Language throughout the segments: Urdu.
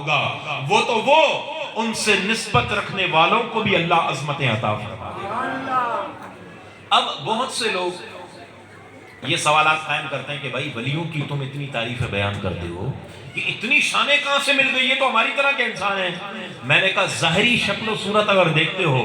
ہوگا، وہ تو وہ ان سے نسبت رکھنے والوں کو بھی اللہ عظمتیں عطا فرما دے۔ اب بہت سے لوگ یہ سوالات قائم کرتے ہیں کہ بھائی ولیوں کی تم اتنی تعریفیں بیان کرتے ہو کہ اتنی شانیں کہاں سے مل گئی، یہ تو ہماری طرح کے انسان ہیں۔ میں نے کہا ظاہری شکل و صورت اگر دیکھتے ہو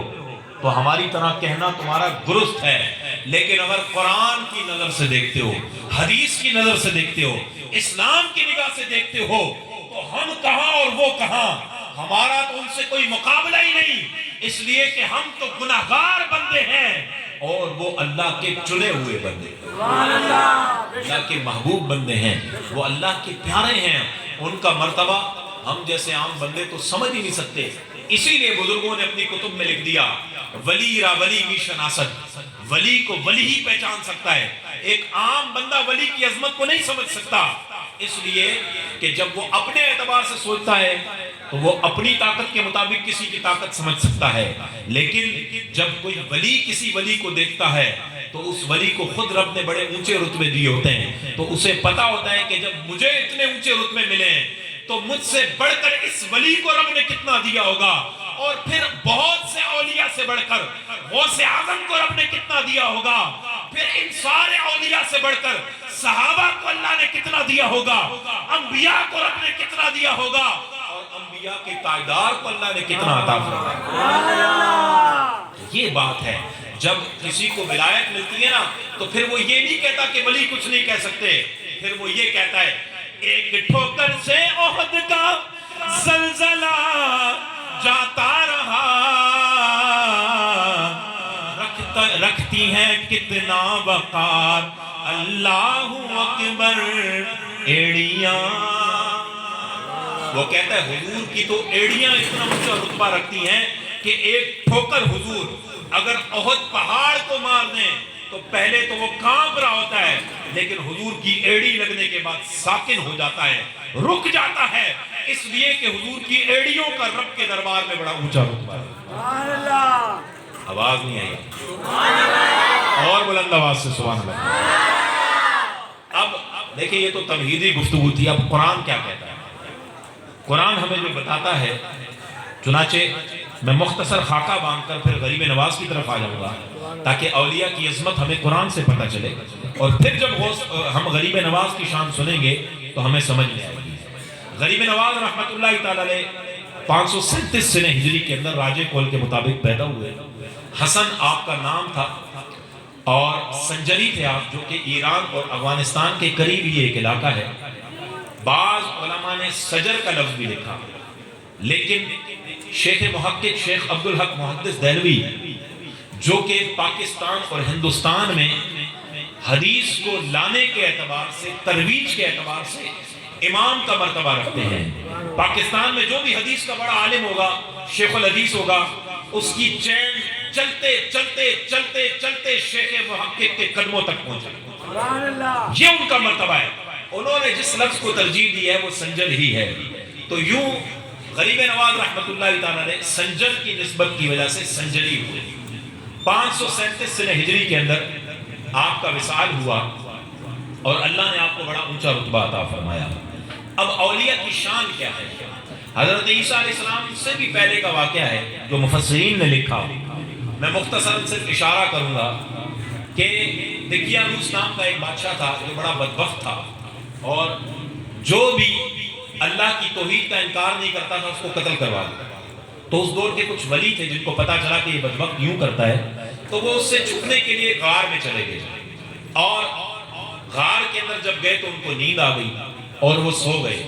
تو ہماری طرح کہنا تمہارا درست ہے، لیکن اگر قرآن کی نظر سے دیکھتے ہو، حدیث کی نظر سے دیکھتے ہو، اسلام کی نگاہ سے دیکھتے ہو تو ہم کہاں اور وہ کہاں، ہمارا تو ان سے کوئی مقابلہ ہی نہیں، اس لیے کہ ہم تو گناہگار بندے ہیں اور وہ اللہ کے چنے ہوئے بندے، اللہ کے محبوب بندے ہیں، وہ اللہ کے پیارے ہیں۔ ان کا مرتبہ ہم جیسے عام بندے تو سمجھ ہی نہیں سکتے، اسی لیے بزرگوں نے اپنی کتب میں لکھ دیا ولی را ولی می شناسد، ولی کو ولی ہی پہچان سکتا ہے، ایک عام بندہ ولی کی عظمت کو نہیں سمجھ سکتا، اس لیے کہ جب وہ اپنے اعتبار سے سوچتا ہے تو وہ اپنی طاقت کے مطابق کسی کی طاقت سمجھ سکتا ہے، لیکن جب کوئی ولی کسی ولی کو دیکھتا ہے تو اس ولی کو خود رب نے بڑے اونچے رتبے دیے ہوتے ہیں، تو اسے پتا ہوتا ہے کہ جب مجھے اتنے اونچے رتبے ملے ہیں تو مجھ سے بڑھ کر اس ولی کو رب نے کتنا دیا ہوگا، اور پھر بہت سے اولیاء سے بڑھ کر غوث اعظم کو رب نے کتنا دیا ہوگا، پھر ان سارے اولیاء سے بڑھ کر صحابہ کو اللہ نے کتنا دیا ہوگا، انبیاء کو رب نے کتنا دیا ہوگا، اور انبیاء کے تائیدار کو اللہ نے کتنا عطا فرمایا۔ یہ بات ہے، جب کسی کو ولایت ملتی ہے نا تو پھر وہ یہ نہیں کہتا کہ ولی کچھ نہیں کہہ سکتے، پھر وہ یہ کہتا ہے ایک ٹھوکر سے احد کا زلزلہ جاتا رہا، رکھتی ہے کتنا وقار اللہ اکبر ایڑیاں۔ وہ کہتا ہے حضور کی تو ایڑیاں اتنا اونچا رتبہ رکھتی ہیں کہ ایک ٹھوکر حضور اگر احد پہاڑ کو مار دیں تو پہلے تو وہ کانپ رہا ہوتا ہے، لیکن حضور کی ایڑی لگنے کے بعد ساکن ہو جاتا ہے، رک جاتا ہے، اس لیے کہ حضور کی ایڑیوں کا رب کے دربار میں بڑا اونچا رتبہ ہے۔ آواز نہیں آئی؟ اور بلند آواز سے سبحان اللہ۔ اب دیکھیں یہ تو تمہیدی گفتگو تھی، اب قرآن کیا کہتا ہے؟ قرآن ہمیں جو بتاتا ہے، چنانچہ میں مختصر خاکہ باندھ کر پھر غریب نواز کی طرف آ جاؤں گا تاکہ اولیاء کی عظمت ہمیں قرآن سے پتہ چلے، اور پھر جب ہم غریب نواز کی شان سنیں گے تو ہمیں سمجھ میں آئے گی۔ غریب نواز رحمت اللہ تعالی علیہ 537 سنہ ہجری کے اندر راجے کول کے مطابق پیدا ہوئے۔ حسن آپ کا نام تھا اور سنجری تھے آپ، جو کہ ایران اور افغانستان کے قریب یہ ایک علاقہ ہے۔ بعض علماء نے سجر کا لفظ بھی لکھا، لیکن شیخ محقق شیخ عبدالحق محدث دہلوی جو کہ پاکستان اور ہندوستان میں حدیث کو لانے کے اعتبار سے، ترویج کے اعتبار سے امام کا مرتبہ رکھتے ہیں، پاکستان میں جو بھی حدیث کا بڑا عالم ہوگا، شیخ الحدیث ہوگا، اس کی چین چلتے چلتے چلتے چلتے شیخ محقق کے قدموں تک پہنچا، یہ ان کا مرتبہ ہے۔ انہوں نے جس لفظ کو ترجیح دی ہے وہ سنجر ہی ہے، تو یوں غریب نواز رحمت اللہ تعالیٰ نے سنجر کی نسبت کی وجہ سے سنجری ہوئے۔ 537 سنہ ہجری کے اندر آپ کا وصال ہوا اور اللہ نے آپ کو بڑا اونچا رتبہ عطا فرمایا۔ اب اولیاء کی شان کیا ہے؟ حضرت عیسیٰ علیہ السلام سے بھی پہلے کا واقعہ ہے جو مفسرین نے لکھا، میں مختصراً صرف اشارہ کروں گا کہ دقیانوس نام کا ایک بادشاہ تھا جو بڑا بدبخت تھا، اور جو بھی اللہ کی توحید کا انکار نہیں کرتا تھا اس کو قتل کروا دیتا۔ تو اس دور کے کچھ ولی تھے جن کو پتا چلا کہ یہ بدبخت یوں کرتا ہے، تو وہ اس سے چھپنے کے لیے غار میں چلے گئے، اور غار کے اندر جب گئے تو ان کو نیند آ گئی اور وہ سو گئے۔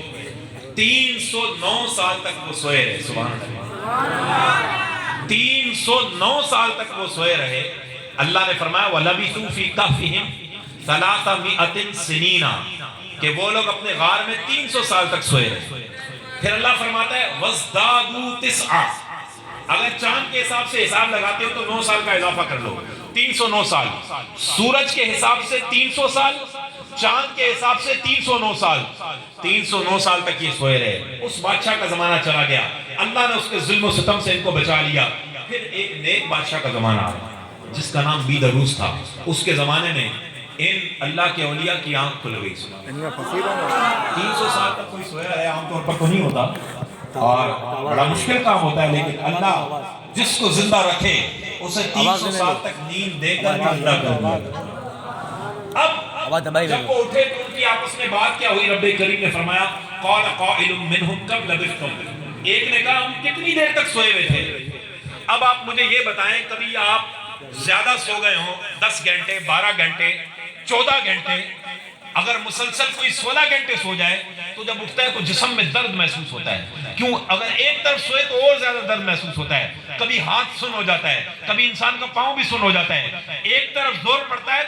309 سال تک وہ سوئے رہے، سبحان اللہ، 309 سال تک وہ سوئے رہے۔ اللہ نے فرمایا وَلَبِثُوا فِي كَهْفِهِمْ 300 سِنِينَ، کہ وہ لوگ اپنے غار میں 300 سال تک سوئے رہے۔ پھر اللہ فرماتا ہے وَازْدَادُوا 9، اگر چاند کے حساب سے حساب لگاتے ہو تو 9 سال کا اضافہ کر لو، 309 سال، سورج کے حساب سے 300 سال، چاند کے حساب سے 309 سال، 309 سال تک یہ سوئے رہے۔ اس بادشاہ کا زمانہ چلا گیا، اللہ نے اس کے ظلم و ستم سے ان کو بچا لیا۔ پھر ایک نیک بادشاہ کا زمانہ آیا جس کا نام بیدروس تھا، اس کے زمانے میں ان اللہ کے اولیاء کی آنکھ کھل گئی۔ 300 سال تک کوئی سویا ہے، عام طور پر تو نہیں ہوتا، اور بڑا مشکل کام ہوتا ہے، لیکن اللہ جس کو زندہ رکھے اسے 300 سال تک نیند دے کر زندہ کر دیا۔ اب جب وہ اٹھے تو ان کی آپس میں بات کیا ہوئی؟ رب کریم نے فرمایا قال قائل منہم کب لبثتم، ایک نے کہا ہم کتنی دیر تک سوئے ہوئے تھے۔ اب آپ مجھے یہ بتائیں، کبھی آپ زیادہ سو گئے ہوں، 10 گھنٹے 12 گھنٹے 14 گھنٹے، اگر مسلسل کوئی 16 گھنٹے سو جائے تو جب اٹھتا ہے تو جسم میں درد محسوس ہوتا ہے، کیوں؟ اگر ایک طرف سوئے تو اور زیادہ درد محسوس ہوتا ہے، کبھی ہاتھ سن ہو جاتا ہے، کبھی انسان کا پاؤں بھی سن ہو جاتا ہے، ایک طرف زور پڑتا ہے